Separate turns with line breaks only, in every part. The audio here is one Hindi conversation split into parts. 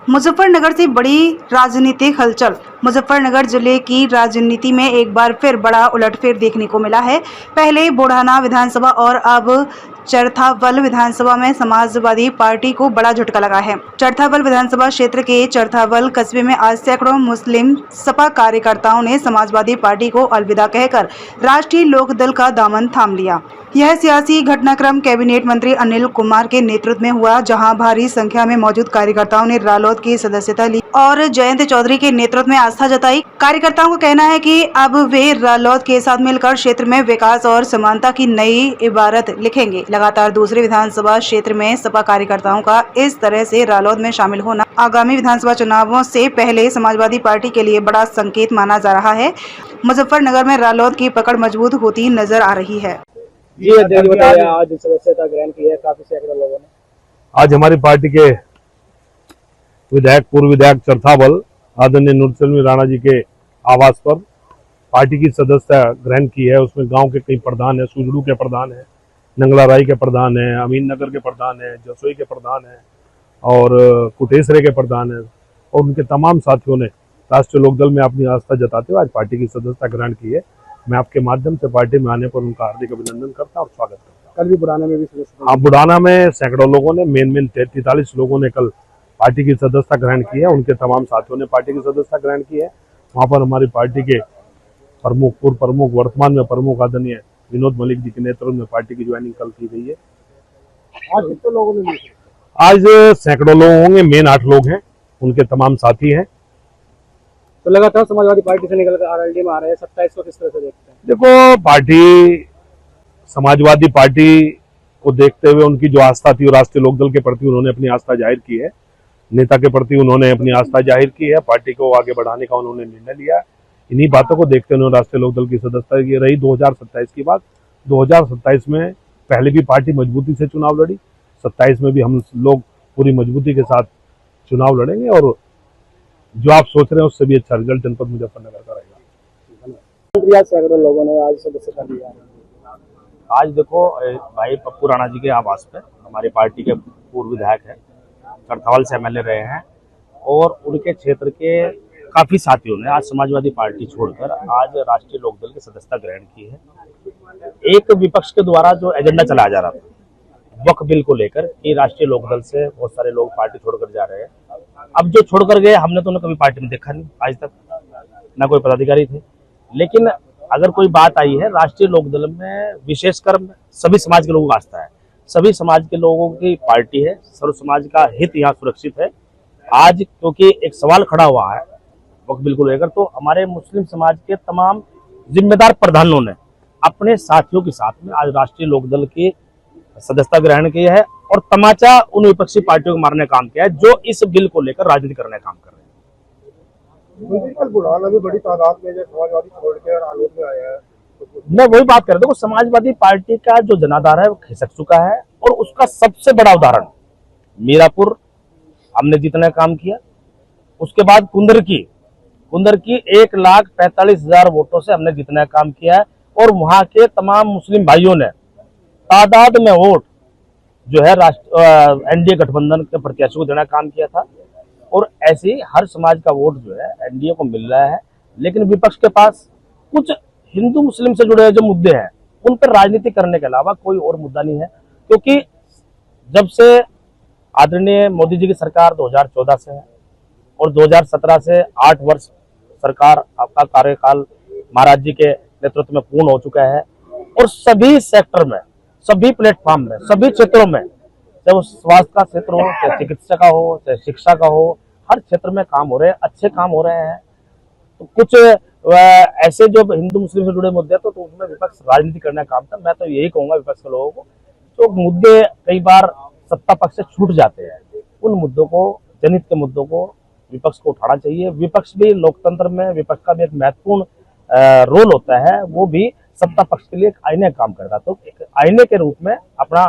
मुजफ्फरनगर से बड़ी राजनीतिक हलचल। मुजफ्फरनगर जिले की राजनीति में एक बार फिर बड़ा उलटफेर देखने को मिला है। पहले बुढ़ाना विधानसभा और अब चरथावल विधानसभा में समाजवादी पार्टी को बड़ा झटका लगा है। चरथावल विधानसभा क्षेत्र के चरथावल कस्बे में आज सैकड़ों मुस्लिम सपा कार्यकर्ताओं ने समाजवादी पार्टी को अलविदा कहकर राष्ट्रीय लोकदल का दामन थाम लिया। यह सियासी घटनाक्रम कैबिनेट मंत्री अनिल कुमार के नेतृत्व में हुआ, जहां भारी संख्या में मौजूद कार्यकर्ताओं ने रालोद की सदस्यता ली और जयंत चौधरी के नेतृत्व में आस्था जताई। कार्यकर्ताओं का कहना है कि अब वे रालोद के साथ मिलकर क्षेत्र में विकास और समानता की नई इबारत लिखेंगे। लगातार दूसरे विधानसभा क्षेत्र में सपा कार्यकर्ताओं का इस तरह से रालोद में शामिल होना आगामी विधानसभा चुनावों से पहले समाजवादी पार्टी के लिए बड़ा संकेत माना जा रहा है। मुजफ्फरनगर में रालोद की पकड़ मजबूत होती नजर आ रही है।
जी अध्यक्ष बताया, आज सदस्यता ग्रहण की है काफी सैकड़ों लोगों ने।
आज हमारी पार्टी के पूर्व विधायक चरथावल आदरणीय नूरसलमी राणा जी के आवास पर पार्टी की सदस्यता ग्रहण की है। उसमें गांव के कई प्रधान है, सुजड़ू के प्रधान है, नंगलाराई के प्रधान है, अमीन नगर के प्रधान है, जसोई के प्रधान है और कुटेसरे के प्रधान है और उनके तमाम साथियों ने राष्ट्रीय लोकदल में अपनी आस्था जताते हुए आज पार्टी की सदस्यता ग्रहण की है। मैं आपके माध्यम से पार्टी में आने पर उनका हार्दिक अभिनंदन करता और स्वागत करता।
कल भी बुढ़ाना में भी सदस्यता।
हाँ, बुढ़ाना में सैकड़ों लोगों ने, मेन 43 लोगों ने कल पार्टी की सदस्यता ग्रहण की है। उनके तमाम साथियों ने पार्टी की सदस्यता ग्रहण की है। वहाँ पर हमारी पार्टी के प्रमुख, पूर्व प्रमुख, वर्तमान में प्रमुख आदरणीय विनोद मलिक जी के नेतृत्व में पार्टी की ज्वाइनिंग कल की गई है।
आज कितने लोगों ने?
आज सैकड़ों लोग होंगे, मेन 8 लोग हैं, उनके तमाम साथी हैं।
तो लगातार समाजवादी पार्टी से निकलकर आरएलडी में आ रहे हैं, 27 को किस तरह से देखते हैं?
देखो, पार्टी समाजवादी पार्टी को देखते हुए उनकी जो आस्था थी राष्ट्रीय लोकदल के प्रति उन्होंने अपनी आस्था जाहिर की है। नेता के प्रति उन्होंने अपनी आस्था जाहिर की है। पार्टी को आगे बढ़ाने का उन्होंने निर्णय लिया। इन्हीं बातों को देखते हुए राष्ट्रीय लोकदल की सदस्यता ये रही 2027 की बात। 2027 में पहले भी पार्टी मजबूती से चुनाव लड़ी, 27 में भी हम लोग पूरी मजबूती के साथ चुनाव लड़ेंगे और जो आप सोच रहे हैं उससे भी अच्छा रिजल्ट जनपद मुजफ्फरनगर का रहेगा।
सैकड़ों लोगों ने आज सदस्यता लिया।
आज देखो भाई पप्पू राणा जी के आवास पे हमारी पार्टी के पूर्व विधायक है, चरथावल से एमएलए रहे हैं और उनके क्षेत्र के काफी साथियों ने आज समाजवादी पार्टी छोड़कर आज राष्ट्रीय लोकदल की सदस्यता ग्रहण की है। एक विपक्ष के द्वारा जो एजेंडा चलाया जा रहा था वक्फ बिल को लेकर कि राष्ट्रीय लोकदल से बहुत सारे लोग पार्टी छोड़कर जा रहे हैं, अब जो छोड़कर गए हमने तो उन्हें कभी पार्टी में देखा नहीं, आज तक न कोई पदाधिकारी थे। लेकिन अगर कोई बात आई है राष्ट्रीय लोकदल में, विशेषकर सभी समाज के लोगों का आस्था है, सभी समाज के लोगों की पार्टी है, सर्व समाज का हित यहाँ सुरक्षित है। आज क्योंकि एक सवाल खड़ा हुआ है वक्फ बिल को लेकर, तो हमारे मुस्लिम समाज के तमाम जिम्मेदार प्रधानों ने अपने साथियों के साथ में आज राष्ट्रीय लोकदल की सदस्यता ग्रहण की है और तमाचा उन विपक्षी पार्टियों को मारने का काम किया है जो इस बिल को लेकर राजनीति करने का काम कर रहे हैं।
कल बुढ़ाना भी बड़ी तादाद में समाजवादी छोड़ के रालोद में आया है।
मैं वही बात कर रहा हूँ, समाजवादी पार्टी का जो जनाधार है वो खिसक चुका है और उसका सबसे बड़ा उदाहरण मीरापुर हमने जितना काम किया, उसके बाद कुंदरकी 1,45,000 वोटों से हमने जितना काम किया है और वहां के तमाम मुस्लिम भाइयों ने तादाद में वोट जो है एनडीए गठबंधन के प्रत्याशी को देना काम किया था और ऐसे ही हर समाज का वोट जो है एनडीए को मिल रहा है। लेकिन विपक्ष के पास कुछ हिंदू मुस्लिम से जुड़े जो मुद्दे हैं उन पर राजनीति करने के अलावा कोई और मुद्दा नहीं है, क्योंकि जब से आदरणीय मोदी जी की सरकार 2014 से है और 2017 से 8 वर्ष सरकार आपका कार्यकाल महाराज जी के नेतृत्व में पूर्ण हो चुका है और सभी सेक्टर में, सभी प्लेटफॉर्म में, सभी क्षेत्रों में, चाहे वो स्वास्थ्य का क्षेत्र हो, चाहे चिकित्सा का हो, चाहे शिक्षा का हो, हर क्षेत्र में काम हो रहे हैं, अच्छे काम हो रहे हैं। तो कुछ ऐसे जो हिंदू मुस्लिम से जुड़े मुद्दे तो उसमें विपक्ष राजनीति करने का काम था। मैं तो यही कहूंगा विपक्ष के लोगों को, जो मुद्दे कई बार सत्ता पक्ष से छूट जाते हैं, उन मुद्दों को, जनहित के मुद्दों को विपक्ष को उठाना चाहिए। विपक्ष भी लोकतंत्र में, विपक्ष का भी एक महत्वपूर्ण रोल होता है, वो भी सत्ता पक्ष के लिए एक आईने का काम करता है, तो एक आईने के रूप में अपना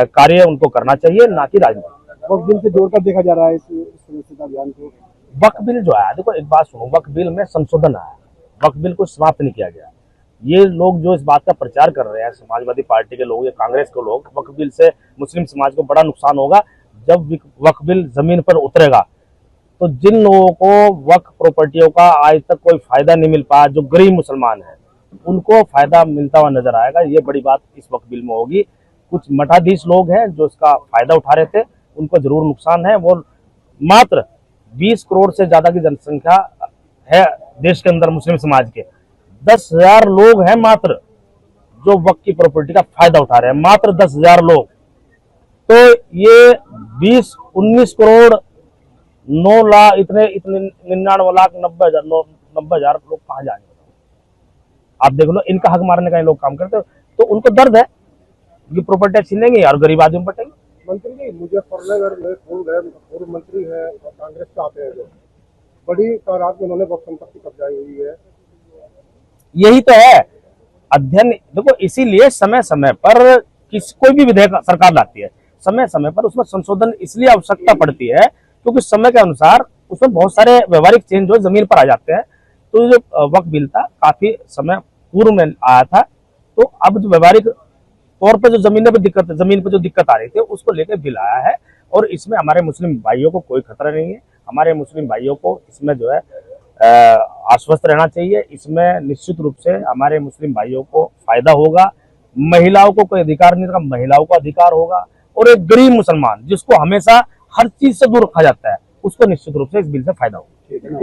कार्य उनको करना चाहिए, ना कि राजनीति।
वक्फ बिल से जोड़कर देखा जा रहा है इस सदस्यता अभियान को।
वक्फ बिल जो आया, देखो एक बात सुनो, वक्फ बिल में संशोधन आया, वक्फ बिल को समाप्त नहीं किया गया। ये लोग जो इस बात का प्रचार कर रहे हैं, समाजवादी पार्टी के लोग या कांग्रेस के लोग, वक्फ बिल से मुस्लिम समाज को बड़ा नुकसान होगा, जब वक्फ बिल जमीन पर उतरेगा तो जिन लोगों को वक्फ प्रॉपर्टियों का आज तक कोई फायदा नहीं मिल पाया, जो गरीब मुसलमान हैं, उनको फायदा मिलता हुआ नजर आएगा। ये बड़ी बात इस वक्त बिल में होगी। कुछ मठाधीश लोग हैं जो इसका फायदा उठा रहे थे, उनको जरूर नुकसान है। वो मात्र 20 करोड़ से ज्यादा की जनसंख्या है देश के अंदर मुस्लिम समाज के, 10,000 लोग हैं मात्र जो वक्फ की प्रॉपर्टी का फायदा उठा रहे हैं, मात्र 10,000 लोग। तो ये 19 करोड़ 9 लाख इतने 99,90,000 लोग कहाँ जाएंगे? आप देख लो, इनका हक मारने का ये लोग काम करते हो, तो उनको दर्द है कि प्रॉपर्टी छीनेंगे और गरीब आदमी पटेंगे।
मंत्री जी, मुजफ्फरनगर में पूर्व मंत्री है और कांग्रेस के आते हैं, जो बड़ी तादाद में उन्होंने वक्फ संपत्ति कब्जाई हुई है।
यही तो है अध्ययन। देखो, इसीलिए समय समय पर कोई भी विधेयक सरकार लाती है, समय समय पर उसमें संशोधन इसलिए आवश्यकता पड़ती है क्योंकि समय के अनुसार उसमें बहुत सारे व्यवहारिक चेंज जो जमीन पर आ जाते हैं। तो जो वक्फ बिल था काफी समय पूर्व में आया था, तो अब जो व्यवहारिक तौर पर जो जमीन पे जो दिक्कत आ रही थी उसको लेकर बिल आया है। और इसमें हमारे मुस्लिम भाइयों को कोई खतरा नहीं है। हमारे मुस्लिम भाइयों को इसमें जो है आश्वस्त रहना चाहिए। इसमें निश्चित रूप से हमारे मुस्लिम भाइयों को फायदा होगा। महिलाओं को कोई अधिकार नहीं होगा, महिलाओं को अधिकार होगा। और एक गरीब मुसलमान जिसको हमेशा हर चीज से दूर रखा जाता है, उसको निश्चित रूप से इस बिल से फायदा होगा।
ठीक है।